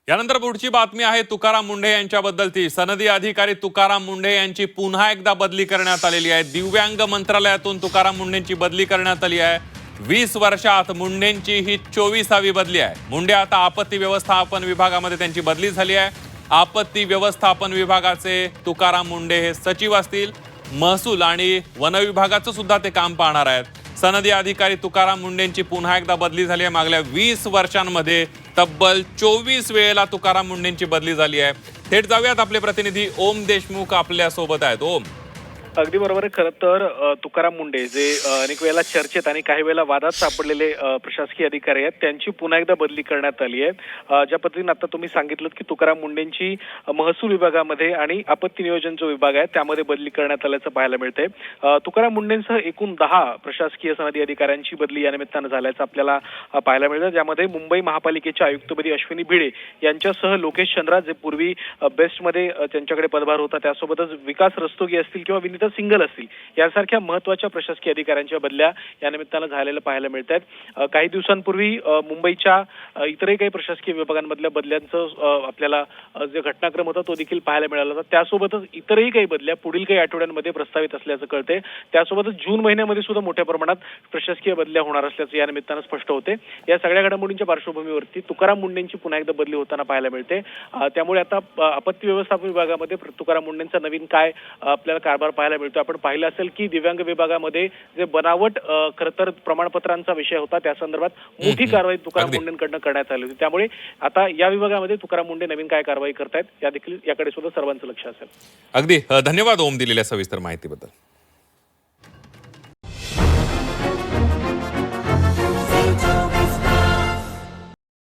यानंतर पुढची बातमी आहे तुकाराम मुंढे यांच्याबद्दलची। सनदी अधिकारी तुकाराम मुंढे यांची पुन्हा एकदा बदली करण्यात आलेली आहे। दिव्यांग मंत्रालयातून तुकाराम मुंढेंची बदली करण्यात आली आहे। 20 वर्षात मुंढेंची ही 24वी बदली आहे। मुंढे आता आपत्ती व्यवस्थापन विभागामध्ये त्यांची बदली झाली आहे। आपत्ती व्यवस्थापन विभागाचे तुकाराम मुंढे हे सचिव असतील। महसूल आणि वन विभागाचं सुद्धा ते काम पाहणार आहेत। सनदी अधिकारी तुकाराम मुंढेंची पुन्हा एकदा बदली झाली आहे। मागल्या 20 वर्षांमध्ये तब्बल 24 वेळेला तुकाराम मुंढेंची बदली झाली आहे। थेट जाऊयात, आपले प्रतिनिधी ओम देशमुख आपल्या सोबत आहेत। ओम, अगदी बरोबर आहे। खरं तर तुकाराम मुंढे जे अनेक वेळेला चर्चेत आणि काही वेळेला वादात सापडलेले प्रशासकीय अधिकारी आहेत, त्यांची पुन्हा एकदा बदली करण्यात आली आहे। ज्या पद्धतीने आता तुम्ही सांगितलं की तुकाराम मुंढेंची महसूल विभागामध्ये आणि आपत्ती नियोजन जो विभाग आहे त्यामध्ये बदली करण्यात आल्याचं पाहायला मिळतंय। तुकाराम मुंढेंसह एकूण 10 प्रशासकीय सनदी अधिकाऱ्यांची बदली या निमित्तानं झाल्याचं आपल्याला पाहायला मिळतं। ज्यामध्ये मुंबई महापालिकेच्या आयुक्तपदी अश्विनी भिडे यांच्यासह लोकेश चंद्रा, जे पूर्वी बेस्टमध्ये त्यांच्याकडे पदभार होता, त्यासोबतच विकास रस्तोगी असतील किंवा विनीता सिंगल असतील, यासारख्या महत्वाच्या प्रशासकीय अधिकाऱ्यांच्या बदल्या या निमित्तानं झालेलं पाहायला मिळत आहेत। काही दिवसांपूर्वी मुंबईच्या इतरही काही प्रशासकीय विभागांमधल्या बदल्यांचं आपल्याला जे घटनाक्रम होता तो देखील पाहायला मिळाला होता। त्यासोबतच इतरही काही बदल्या पुढील काही आठवड्यांमध्ये प्रस्तावित असल्याचं कळते। त्यासोबतच जून महिन्यामध्ये सुद्धा मोठ्या प्रमाणात प्रशासकीय बदल्या होणार असल्याचं या निमित्तानं स्पष्ट होते। या सगळ्या घडामोडींच्या पार्श्वभूमीवरती तुकाराम मुंढेंची पुन्हा एकदा बदली होताना पाहायला मिळते। त्यामुळे आता आपत्ती व्यवस्थापन विभागामध्ये तुकाराम मुंढेंचा नवीन काय आपल्याला कारभार पाहायला मिळतो। आपण पाहिलं असेल की दिव्यांग विभागामध्ये जे बनावट खरं तर प्रमाणपत्रांचा विषय होता, त्या संदर्भात मोठी कारवाई तुकाराम मुंढेंकडनं करण्यात आली होती। त्यामुळे आता या विभागामध्ये तुकाराम मुंढे नवीन काय कारवाई करतायत या देखील याकडे सुद्धा सर्वांचं लक्ष असेल। अगदी धन्यवाद ओम, दिलेल्या सविस्तर माहितीबद्दल।